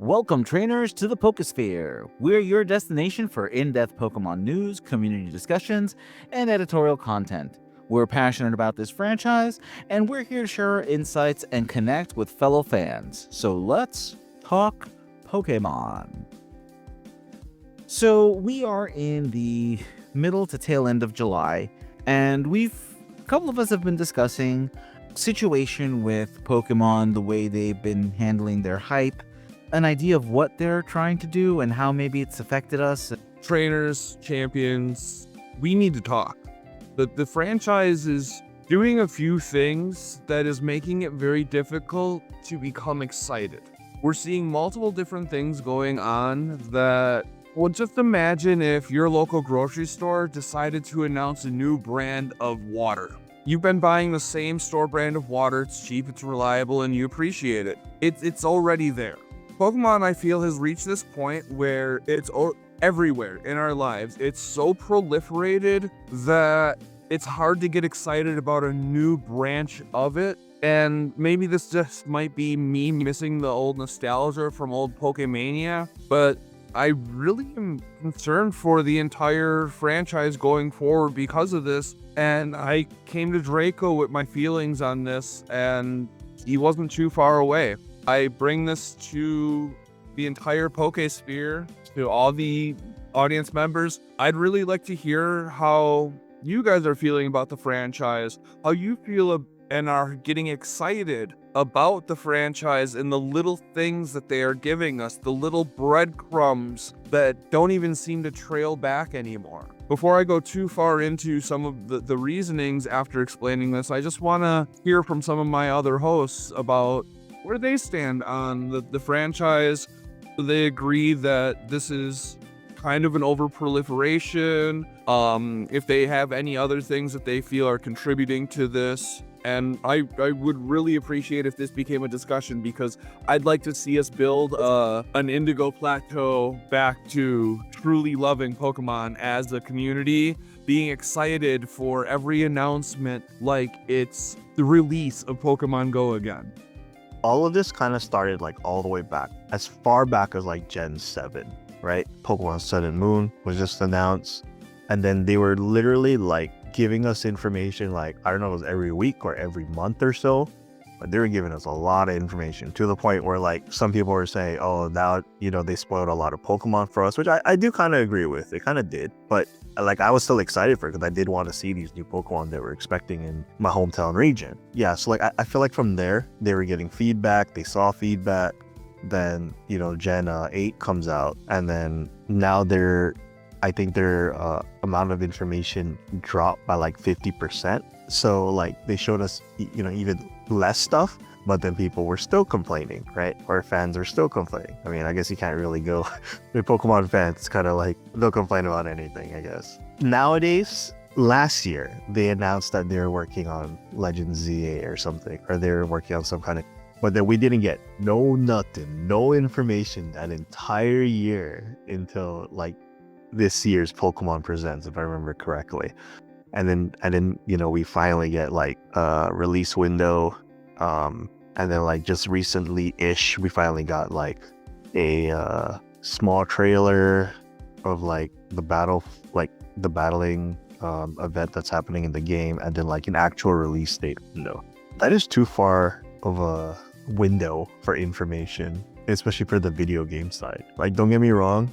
Welcome, trainers, to the PokeSphere. We're your destination for in-depth Pokemon news, community discussions, and editorial content. We're passionate about this franchise, and we're here to share our insights and connect with fellow fans. So let's talk Pokemon. So we are in the middle to tail end of July, and a couple of us have been discussing situation with Pokemon, the way they've been handling their hype, an idea of what they're trying to do and how maybe it's affected us. Trainers, champions, we need to talk. The franchise is doing a few things that is making it very difficult to become excited. We're seeing multiple different things going on that, well, just imagine if your local grocery store decided to announce a new brand of water. You've been buying the same store brand of water, it's cheap, it's reliable, and you appreciate it. It's already there. Pokemon, I feel, has reached this point where it's everywhere in our lives. It's so proliferated that it's hard to get excited about a new branch of it. And maybe this just might be me missing the old nostalgia from old Pokemania, but I really am concerned for the entire franchise going forward because of this. And I came to Draco with my feelings on this, and he wasn't too far away. I bring this to the entire PokeSphere, to all the audience members. I'd really like to hear how you guys are feeling about the franchise, how you feel and are getting excited about the franchise and the little things that they are giving us, the little breadcrumbs that don't even seem to trail back anymore. Before I go too far into some of the reasonings after explaining this, I just want to hear from some of my other hosts about where they stand on the franchise. Do they agree that this is kind of an overproliferation? If they have any other things that they feel are contributing to this. And I would really appreciate if this became a discussion, because I'd like to see us build an Indigo Plateau back to truly loving Pokemon as a community, being excited for every announcement like it's the release of Pokemon Go again. All of this kind of started like all the way back, as far back as like Gen 7, right? Pokemon Sun and Moon was just announced. And then they were literally like giving us information, like, I don't know, it was every week or every month or so. But they were giving us a lot of information, to the point where like some people were saying, oh, now, they spoiled a lot of Pokemon for us, which I do kind of agree with. They kind of did. But like, I was still excited for it because I did want to see these new Pokemon that we're expecting in my hometown region. Yeah, so like I feel like from there, they were getting feedback, they saw feedback. Then, Gen 8 comes out, and then now I think their amount of information dropped by like 50%. So like they showed us, even less stuff, but then people were still complaining, right? Or fans are still complaining. I mean, I guess you can't really go with Pokemon fans, kind of like they'll complain about anything, I guess. Nowadays, last year, they announced that they're working on Legends ZA or something, or they're working on some kind of, but then we didn't get no information that entire year until like this year's Pokemon Presents, if I remember correctly. And then we finally get like a release window, and then like just recently-ish we finally got like a small trailer of like the battling event that's happening in the game, and then like an actual release date window. That is too far of a window for information, especially for the video game side. Like, don't get me wrong,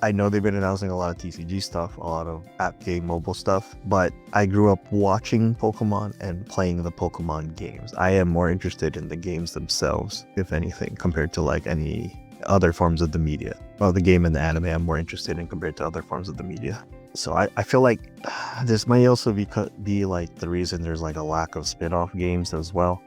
I know they've been announcing a lot of TCG stuff, a lot of app game mobile stuff, but I grew up watching Pokemon and playing the Pokemon games. I am more interested in the games themselves, if anything, compared to like any other forms of the media. Well, the game and the anime I'm more interested in compared to other forms of the media. So I feel like this might also be like the reason there's like a lack of spin-off games as well.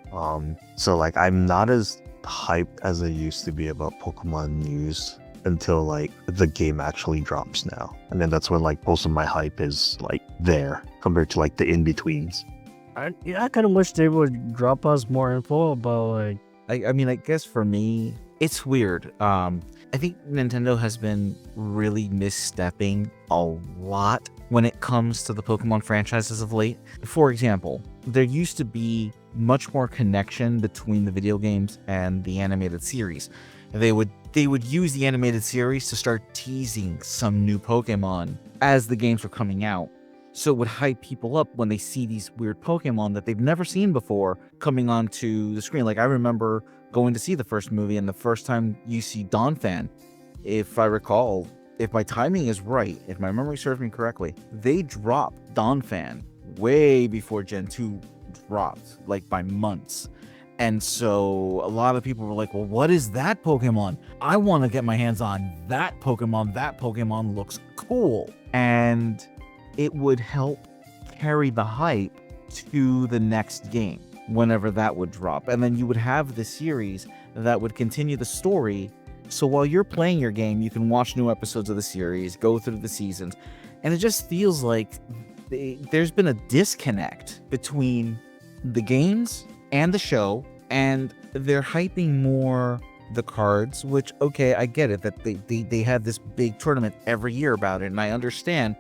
So like I'm not as hyped as I used to be about Pokemon news until like the game actually drops now, and then that's when like most of my hype is like there compared to like the in-betweens. I kind of wish they would drop us more info about like. I mean, I guess for me, it's weird. I think Nintendo has been really misstepping a lot when it comes to the Pokemon franchises of late. For example, there used to be much more connection between the video games and the animated series. They would use the animated series to start teasing some new Pokemon as the games were coming out. So it would hype people up when they see these weird Pokemon that they've never seen before coming onto the screen. Like, I remember going to see the first movie, and the first time you see Donphan, if I recall, if my timing is right, if my memory serves me correctly, they dropped Donphan way before Gen 2 dropped, like by months. And so a lot of people were like, well, what is that Pokemon? I want to get my hands on that Pokemon. That Pokemon looks cool. And it would help carry the hype to the next game whenever that would drop. And then you would have the series that would continue the story. So while you're playing your game, you can watch new episodes of the series, go through the seasons. And it just feels like there's been a disconnect between the games and the show, and they're hyping more the cards, which, okay, I get it, that they have this big tournament every year about it, and I understand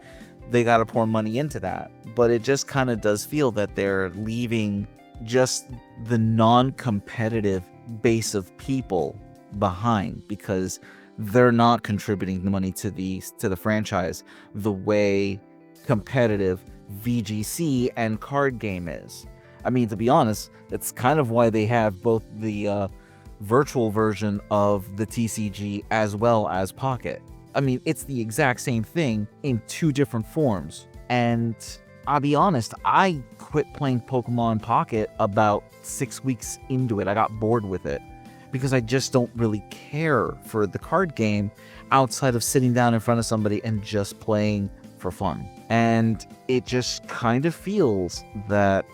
they got to pour money into that, but it just kind of does feel that they're leaving just the non-competitive base of people behind, because they're not contributing the money to the franchise the way competitive VGC and card game is. I mean, to be honest, that's kind of why they have both the virtual version of the TCG as well as Pocket. I mean, it's the exact same thing in two different forms. And I'll be honest, I quit playing Pokemon Pocket about 6 weeks into it. I got bored with it because I just don't really care for the card game outside of sitting down in front of somebody and just playing for fun. And it just kind of feels that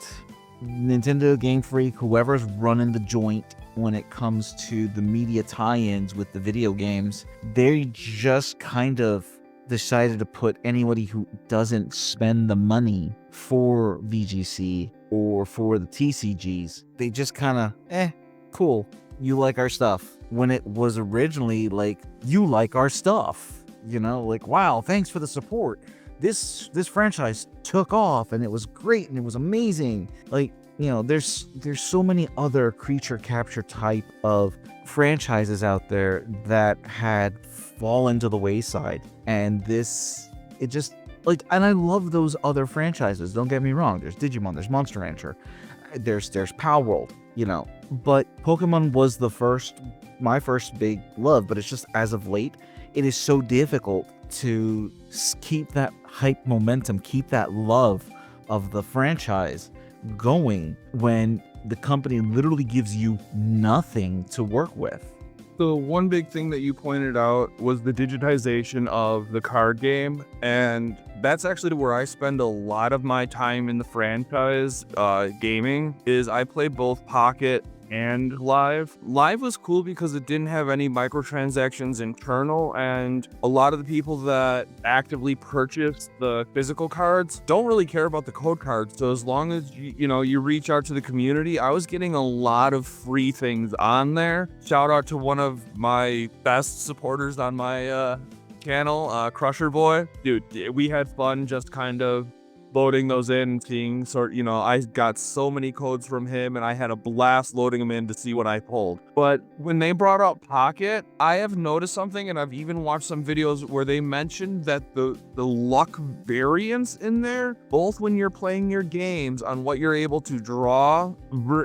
Nintendo, Game Freak, whoever's running the joint when it comes to the media tie-ins with the video games, they just kind of decided to put anybody who doesn't spend the money for VGC or for the TCGs, they just kind of, cool, you like our stuff. When it was originally like, you like our stuff, you know, like, wow, thanks for the support. This franchise took off and it was great and it was amazing. Like, you know, there's so many other creature capture type of franchises out there that had fallen to the wayside, and it just, like, and I love those other franchises, don't get me wrong. There's Digimon, there's Monster Rancher, there's Power World, you know, but Pokemon was my first big love. But it's just, as of late, it is so difficult to keep that hype momentum, keep that love of the franchise going when the company literally gives you nothing to work with. So one big thing that you pointed out was the digitization of the card game, and that's actually where I spend a lot of my time in the franchise gaming. Is I play both Pocket and Live. Live was cool because it didn't have any microtransactions internal, and a lot of the people that actively purchase the physical cards don't really care about the code cards. So as long as you reach out to the community, I was getting a lot of free things on there. Shout out to one of my best supporters on my channel, Crusher Boy. Dude, we had fun just kind of loading those in and seeing I got so many codes from him, and I had a blast loading them in to see what I pulled. But when they brought out Pocket, I have noticed something, and I've even watched some videos where they mentioned that the luck variance in there, both when you're playing your games on what you're able to draw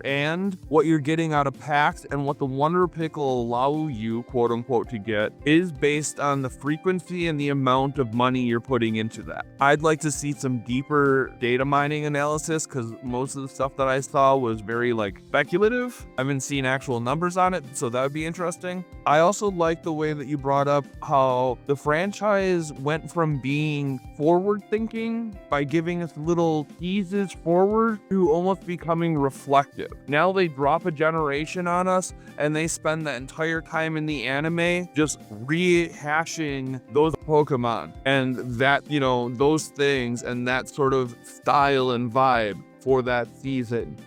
and what you're getting out of packs and what the Wonder Pick will allow you, quote unquote, to get, is based on the frequency and the amount of money you're putting into that. I'd like to see some deeper data mining analysis, because most of the stuff that I saw was very speculative. I haven't seen actual numbers on it, so that would be interesting. I also like the way that you brought up how the franchise went from being forward thinking by giving us little teases forward to almost becoming reflective. Now they drop a generation on us and they spend the entire time in the anime just rehashing those Pokemon and that, those things and that sort of style and vibe for that season.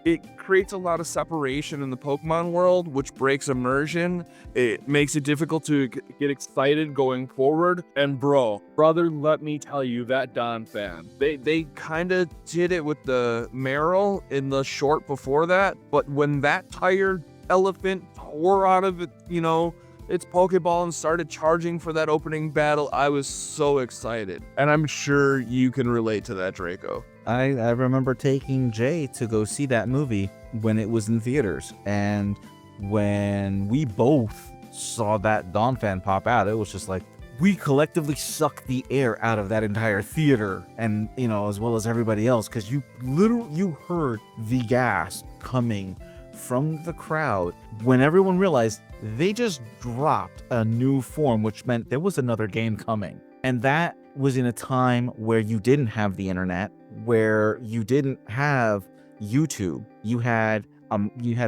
It creates a lot of separation in the Pokemon world, which breaks immersion. It makes it difficult to get excited going forward. And brother, let me tell you, that Donphan, they kind of did it with the Meryl in the short before that, but when that tired elephant tore out of it, its Pokeball and started charging for that opening battle, I was so excited. And I'm sure you can relate to that, Draco. I remember taking Jay to go see that movie when it was in theaters. And when we both saw that Donphan pop out, it was just like, we collectively sucked the air out of that entire theater, and as well as everybody else, because you heard the gas coming from the crowd when everyone realized they just dropped a new form, which meant there was another game coming. And that was in a time where you didn't have the internet, where you didn't have YouTube. You had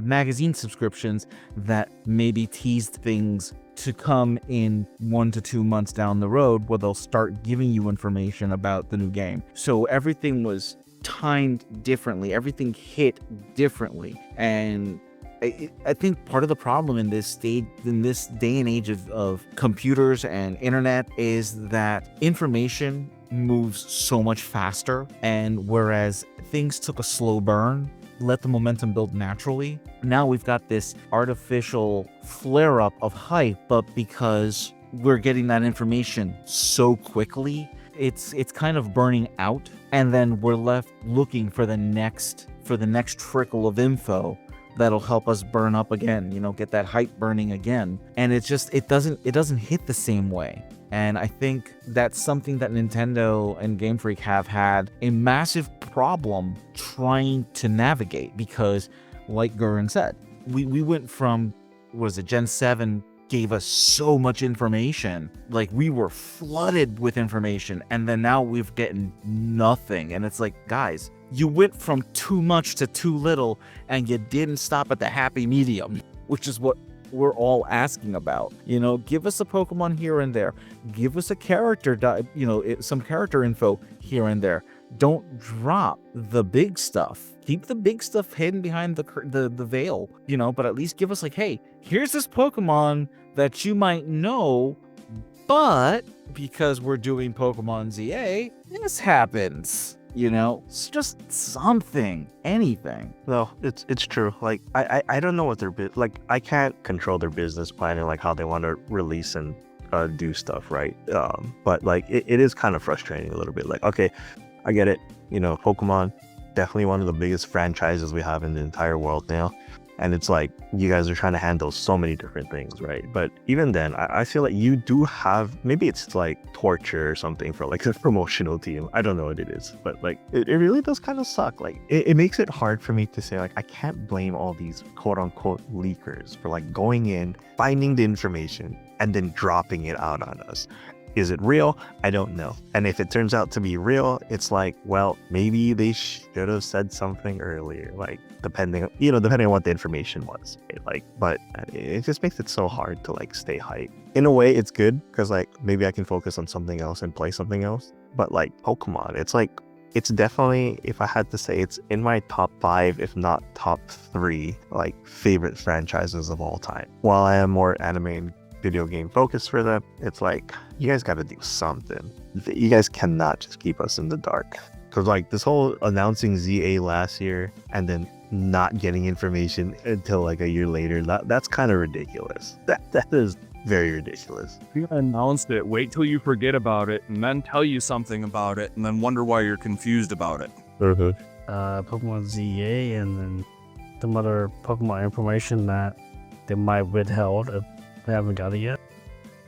magazine subscriptions that maybe teased things to come in 1 to 2 months down the road, where they'll start giving you information about the new game. So everything was timed differently, everything hit differently. And I think part of the problem in this day and age of computers and internet is that information moves so much faster, and whereas things took a slow burn, let the momentum build naturally, now we've got this artificial flare-up of hype, but because we're getting that information so quickly, it's kind of burning out, and then we're left looking for the next trickle of info that'll help us burn up again, get that hype burning again. And it doesn't hit the same way. And I think that's something that Nintendo and Game Freak have had a massive problem trying to navigate, because like Guren said, we went from, Gen 7 gave us so much information, like we were flooded with information, and then now we've gotten nothing. And it's like, guys, you went from too much to too little, and you didn't stop at the happy medium, which is what we're all asking about. Give us a Pokemon here and there. Give us a character, some character info here and there. Don't drop the big stuff. Keep the big stuff hidden behind the veil, but at least give us like, hey, here's this Pokemon that you might know, but because we're doing Pokemon ZA, this happens. It's just something, anything. No, it's true. Like I don't know what their like I can't control their business plan and like how they want to release and do stuff, right? But like it is kind of frustrating a little bit. Like, okay, I get it. Pokemon, definitely one of the biggest franchises we have in the entire world now. And it's like, you guys are trying to handle so many different things, right? But even then, I feel like you do have, maybe it's like torture or something for like the promotional team. I don't know what it is, but like, it really does kind of suck. Like, it makes it hard for me to say, like, I can't blame all these quote unquote leakers for like going in, finding the information, and then dropping it out on us. Is it real? I don't know. And if it turns out to be real, it's like, well, maybe they should have said something earlier, like depending on what the information was. Right? Like, but it just makes it so hard to like stay hyped. In a way, it's good because like maybe I can focus on something else and play something else. But like Pokemon, it's definitely, if I had to say, it's in my top 5, if not top 3, like favorite franchises of all time. While I am more anime and video game focused for them, it's like, you guys got to do something. You guys cannot just keep us in the dark. Because like this whole announcing ZA last year and then not getting information until like a year later, that's kind of ridiculous. That is very ridiculous. If you announced it, wait till you forget about it, and then tell you something about it, and then wonder why you're confused about it. Pokemon ZA, and then some other Pokemon information that they might withheld if they haven't got it yet.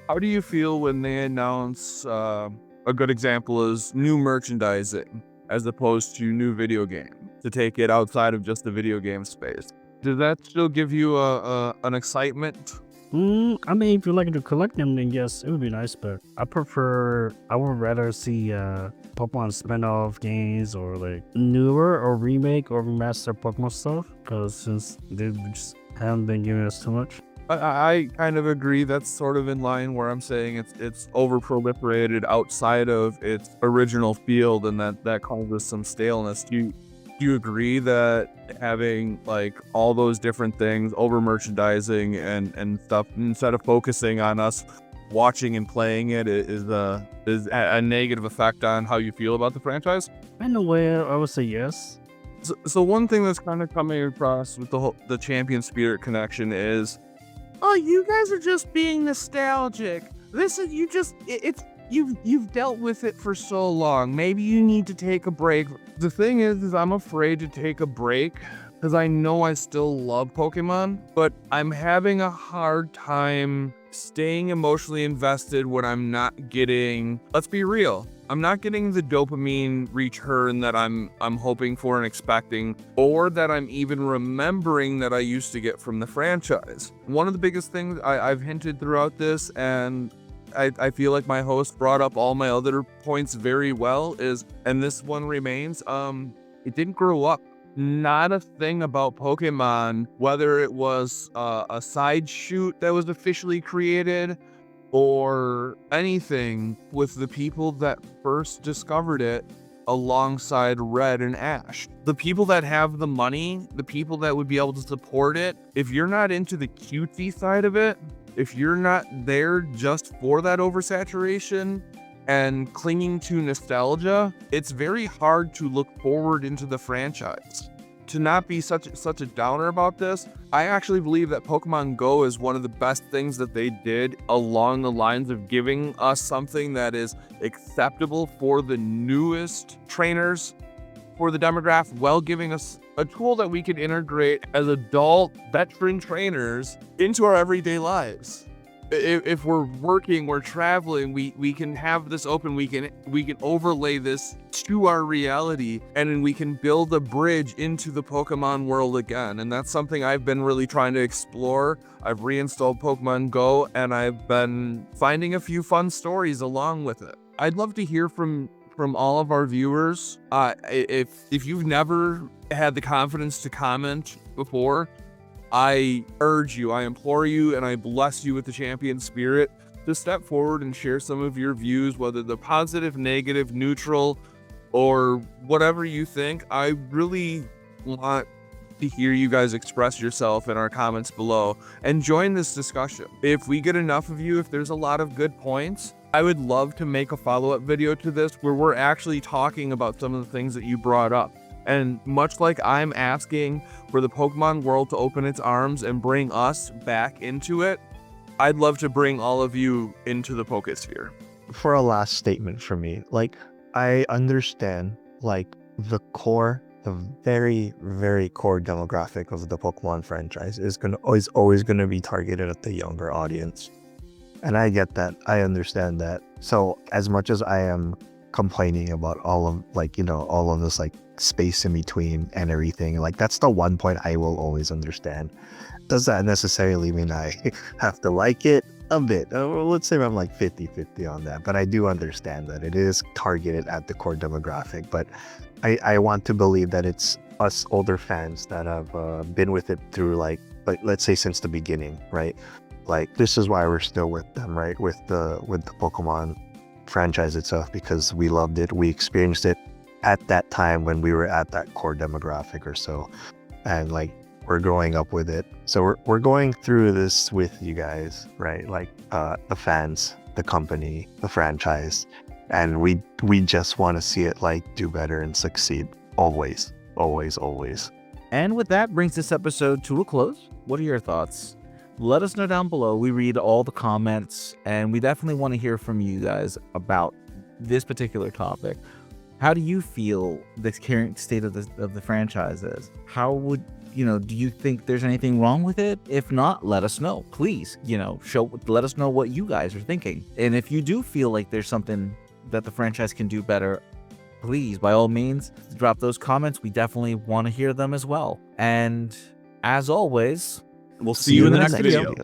How do you feel when they announce, a good example is new merchandising as opposed to new video game, to take it outside of just the video game space? Does that still give you an excitement? I mean, if you're looking to collect them, then yes, it would be nice, but I would rather see Pokemon spin-off games or like newer or remake or remaster Pokemon stuff, because since they just haven't been giving us too much. I kind of agree. That's sort of in line where I'm saying it's over proliferated outside of its original field, and that causes some staleness. Do you agree that having like all those different things, over merchandising and stuff, instead of focusing on us watching and playing it, is a negative effect on how you feel about the franchise? In a way, I would say yes. So one thing that's kind of coming across with the Champion Spirit connection is oh, you guys are just being nostalgic. This is you've dealt with it for so long. Maybe you need to take a break. The thing is I'm afraid to take a break because I know I still love Pokemon, but I'm having a hard time staying emotionally invested when I'm not getting, let's be real, I'm not getting the dopamine return that I'm hoping for and expecting, or that I'm even remembering that I used to get from the franchise. One of the biggest things I've hinted throughout this, and I feel like my host brought up all my other points very well, is, and this one remains, it didn't grow up. Not a thing about Pokemon, whether it was a side shoot that was officially created or anything with the people that first discovered it alongside Red and Ash. The people that have the money, the people that would be able to support it, if you're not into the cutesy side of it, if you're not there just for that oversaturation and clinging to nostalgia, it's very hard to look forward into the franchise. To not be such a downer about this, I actually believe that Pokemon Go is one of the best things that they did along the lines of giving us something that is acceptable for the newest trainers, for the demographic, while giving us a tool that we can integrate as adult veteran trainers into our everyday lives. If we're working, we're traveling, we can have this open, we can overlay this to our reality, and then we can build a bridge into the Pokemon world again. And that's something I've been really trying to explore. I've reinstalled Pokemon Go, and I've been finding a few fun stories along with it. I'd love to hear from all of our viewers. If you've never had the confidence to comment before, I urge you, I implore you, and I bless you with the champion spirit to step forward and share some of your views, whether they're positive, negative, neutral, or whatever you think. I really want to hear you guys express yourself in our comments below and join this discussion. If we get enough of you, if there's a lot of good points, I would love to make a follow-up video to this where we're actually talking about some of the things that you brought up. And much like I'm asking for the Pokemon world to open its arms and bring us back into it, I'd love to bring all of you into the PokeSphere. For a last statement for me, like, I understand, like, the very, very core demographic of the Pokemon franchise is always gonna be targeted at the younger audience. And I get that. I understand that. So as much as I am complaining about all of, like, all of this, like, space in between and everything, like, that's the one point I will always understand. Does that necessarily mean I have to like it? A bit. Let's say I'm like 50-50 on that, but I do understand that it is targeted at the core demographic. But I want to believe that it's us older fans that have been with it through, like let's say since the beginning, right? Like, this is why we're still with them, right? With the Pokemon franchise itself, because we loved it, we experienced it at that time when we were at that core demographic or so, and like, we're growing up with it. So we're going through this with you guys, right? Like, the fans, the company, the franchise, and we just want to see it, like, do better and succeed always. And with that brings this episode to a close. What are your thoughts? Let us know down below. We read all the comments, and we definitely want to hear from you guys about this particular topic. How do you feel the current state of the franchise is? How would, do you think there's anything wrong with it? If not, let us know. Please, let us know what you guys are thinking. And if you do feel like there's something that the franchise can do better, please, by all means, drop those comments. We definitely want to hear them as well. And as always, we'll see you in the next video.